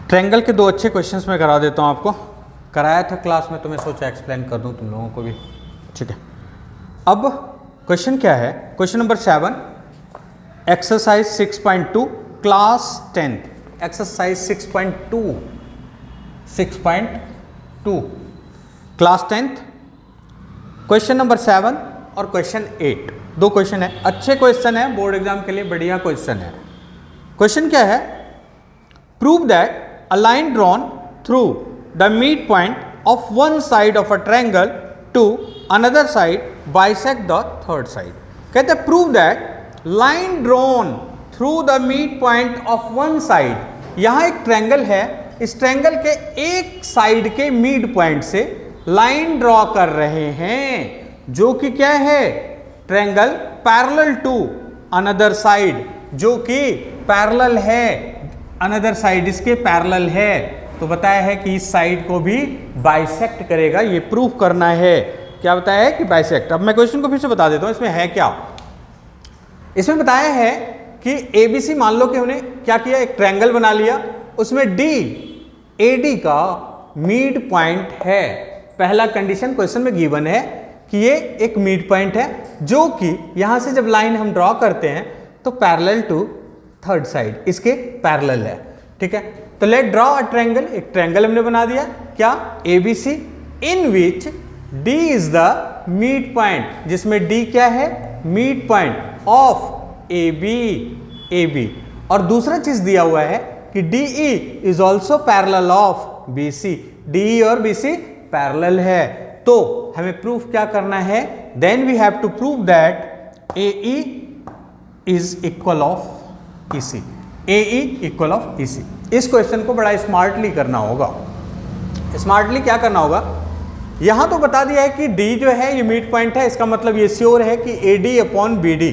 Triangle के दो अच्छे क्वेश्चंस मैं करा देता हूँ आपको। कराया था क्लास में तो मैं सोचा एक्सप्लेन कर दूँ तुम लोगों को भी। ठीक है, अब क्वेश्चन क्या है? Question number 7, exercise 6.2 class 10th। Exercise 6.2 class 10th, question number 7 और क्वेश्चन 8, दो क्वेश्चन है। अच्छे क्वेश्चन है, बोर्ड एग्जाम के लिए बढ़िया क्वेश्चन है। क्वेश्चन क्या है? Prove that a line drawn through the midpoint of one side of a triangle to another side bisect the third side। कहते हैं prove that line drawn through the midpoint of one side। यहां एक triangle है, इस triangle के एक side के mid point से लाइन ड्रॉ कर रहे हैं जो कि क्या है? Triangle parallel to another side, जो कि पैरेलल है, अनदर साइड इसके पैरेलल है। तो बताया है कि इस साइड को भी बाइसेक्ट करेगा, ये प्रूफ करना है। क्या बताया है? कि बाइसेक्ट। अब मैं क्वेश्चन को फिर से बता देता हूं, इसमें है क्या। इसमें बताया है कि एबीसी, मान लो कि हमने क्या किया, एक ट्रायंगल बना लिया, उसमें डी एडी का मिड पॉइंट है। पहला कंडीशन क्वेश्चन में गिवन है कि ये एक मिड पॉइंट है जो कि यहां से जब लाइन हम ड्रॉ करते हैं तो पैरेलल टू थर्ड साइड, इसके पैरेलल है। ठीक है, तो लेट ड्रॉ अ ट्रायंगल। एक ट्रायंगल हमने बना दिया, क्या? ABC, in which D is the mid point, जिसमें डी क्या है? Mid point of AB. और दूसरा चीज दिया हुआ है कि DE is also parallel of BC. DE और बीसी पैरेलल है। तो हमें प्रूफ क्या करना है? Then we have to prove that AE is equal of EC, AE equal of EC। इस क्वेश्चन को बड़ा स्मार्टली करना होगा। स्मार्टली क्या करना होगा? यहां तो बता दिया है कि D जो है ये मिड पॉइंट है, इसका मतलब ये श्योर है कि AD अपॉन BD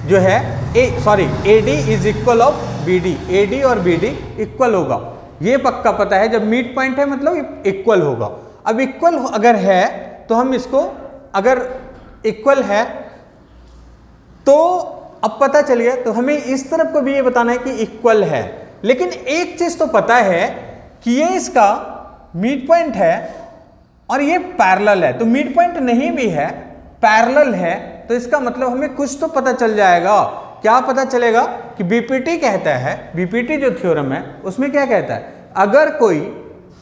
जो है AD is equal of BD। AD और BD इक्वल होगा, ये पक्का पता है। जब मिड पॉइंट है मतलब इक्वल होगा। अब इक्वल अगर है तो हम इसको, अगर इक्वल है तो अब पता चल गया, तो हमें इस तरफ को भी ये बताना है कि इक्वल है। लेकिन एक चीज तो पता है कि ये इसका मिड पॉइंट है और ये पैरेलल है। तो मिड पॉइंट नहीं भी है, पैरेलल है, तो इसका मतलब हमें कुछ तो पता चल जाएगा। क्या पता चलेगा? कि बीपीटी कहता है, बीपीटी जो थ्योरम है उसमें क्या कहता है? अगर कोई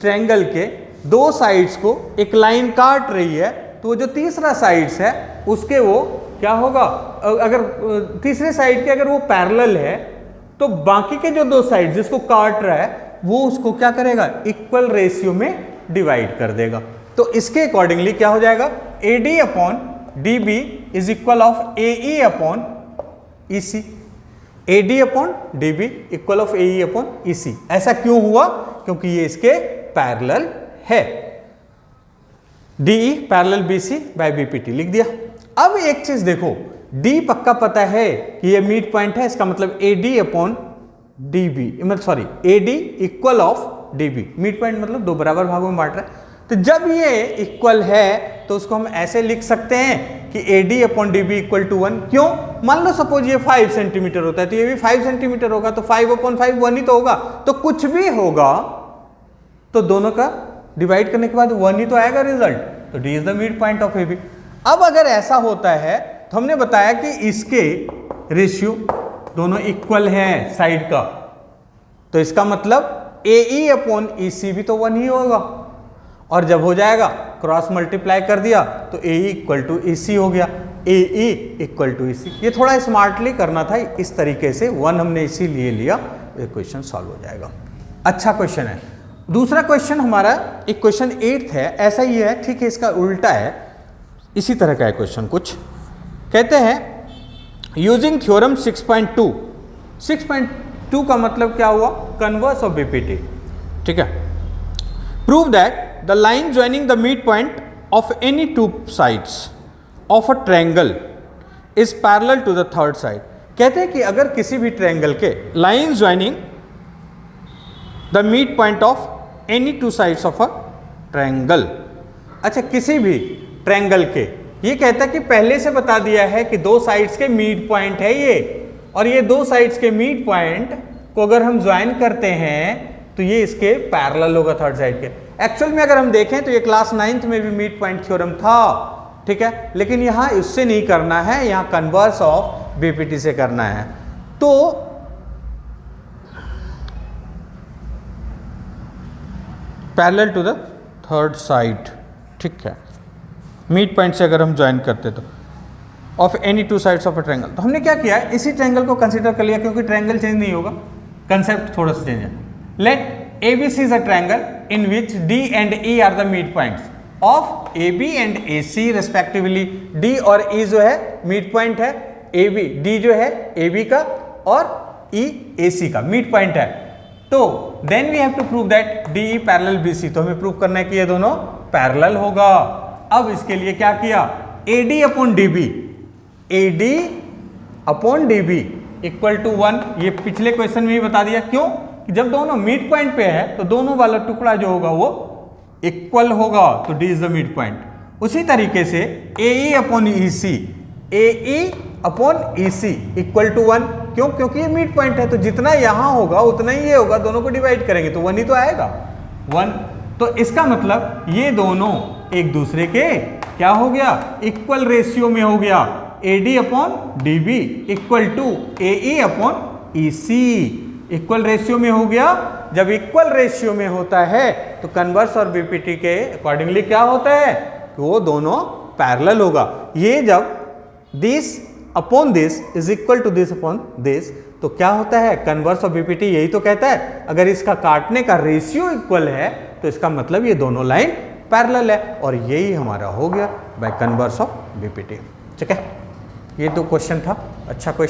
ट्रायंगल के दो साइड्स को एक लाइन काट रही है तो वो जो तीसरा साइड्स है उसके वो क्या होगा? अगर तीसरे साइड के अगर वो पैरेलल है तो बाकी के जो दो साइड जिसको काट रहा है वो उसको क्या करेगा? इक्वल रेशियो में डिवाइड कर देगा। तो इसके अकॉर्डिंगली क्या हो जाएगा? AD upon DB is equal of AE upon EC। AD upon DB equal of AE upon EC। ऐसा क्यों हुआ? क्योंकि ये इसके पैरेलल है। DE parallel BC by BPT लिख दिया। अब एक चीज देखो, D पक्का पता है कि ये मिड पॉइंट है, इसका मतलब AD अपॉन DB, मतलब AD equal of DB। Mid point मतलब दो बराबर भागों में बांट रहा है। तो जब ये इक्वल है तो उसको हम ऐसे लिख सकते हैं कि AD upon DB equal to 1। क्यों? मान लो सपोज ये 5 सेंटीमीटर होता है तो ये भी 5 सेंटीमीटर होगा, तो 5 अपॉन 5 1 ही तो होगा। तो कुछ भी होगा तो दोनों का डिवाइड करने के बाद 1 ही तो आएगा रिजल्ट। तो D is the mid point of AB। अब अगर ऐसा होता है तो हमने बताया कि इसके रेशियो दोनों इक्वल हैं साइड का, तो इसका मतलब AE अपॉन EC भी तो 1 ही होगा। और जब हो जाएगा क्रॉस मल्टीप्लाई कर दिया तो AE इक्वल टू EC हो गया। AE इक्वल टू EC, ये थोड़ा स्मार्टली करना था। इस तरीके से 1 हमने इसीलिए लिया, ये क्वेश्चन सॉल्व हो जाएगा। अच्छा क्वेश्चन है। दूसरा क्वेश्चन हमारा एक क्वेश्चन 8 है, ऐसा ही है, ठीक है, इसका उल्टा है, इसी तरह का है क्वेश्चन। कुछ कहते हैं यूजिंग थ्योरम 6.2। 6.2 का मतलब क्या हुआ? Converse of BPT. ठीक है, prove that the line joining the mid point of any two sides of a triangle is parallel to the third side. कहते हैं कि अगर किसी भी ट्रायंगल के line joining the mid point of any two sides of a triangle, अच्छा किसी भी ट्रायंगल के, ये कहता है कि पहले से बता दिया है कि दो साइड्स के मिड पॉइंट है ये, और ये दो साइड्स के मिड पॉइंट को अगर हम ज्वाइन करते हैं तो ये इसके पैरेलल होगा थर्ड साइड के। एक्चुअल में अगर हम देखें तो ये क्लास 9th में भी मिड पॉइंट थ्योरम था, ठीक है, लेकिन यहाँ इससे नहीं करना है, यहाँ कन्वर्स ऑफ बीपीटी से करना है। तो parallel to the third side, ठीक है, मिड पॉइंट से अगर हम ज्वाइन करते तो of any two sides of a triangle. तो हमने क्या किया है, इसी ट्रायंगल को कंसीडर कर लिया क्योंकि ट्रायंगल चेंज नहीं होगा, कंसेप्ट थोड़ा सा चेंज है। Let ABC is a triangle in which D and E are the midpoints of AB and AC respectively। D और E जो है मिड पॉइंट है, AB D जो है AB का और E AC का मिड पॉइंट है। तो then we have to prove that DE parallel BC, तो हमें प्रूव करना है कि ये दोनों पैरेलल होगा। अब इसके लिए क्या किया, AD upon DB, AD upon DB equal to 1, ये पिछले क्वेश्चन में ही बता दिया। क्यों कि जब दोनों मिड पॉइंट पे है तो दोनों वाला टुकड़ा जो होगा वो इक्वल होगा, तो D is the mid point. उसी तरीके से AE upon EC, AE upon EC equal to 1, क्यों, क्योंकि ये मिड पॉइंट है, तो जितना यहां होगा उतना ही ये होगा, दोनों को डिवाइड करेंगे तो 1 ही तो आएगा, 1। तो इसका मतलब ये दोनों एक दूसरे के क्या हो गया, इक्वल रेशियो में हो गया। AD upon DB equal to AE upon EC, equal ratio में हो गया। जब इक्वल रेशियो में होता है तो कन्वर्स और बीपीटी के अकॉर्डिंगली क्या होता है कि वो दोनों पैरेलल होगा। ये जब this upon this is equal to this upon this, तो क्या होता है, कन्वर्स और बीपीटी यही तो कहता है, अगर इसका काटने का रेशियो इक्वल है तो इसका मतलब ये दोनों लाइन पैरेलल है, और यही हमारा हो गया बाय कन्वर्स ऑफ बीपीटी। ठीक है, ये तो क्वेश्चन था, अच्छा क्वेश्चन।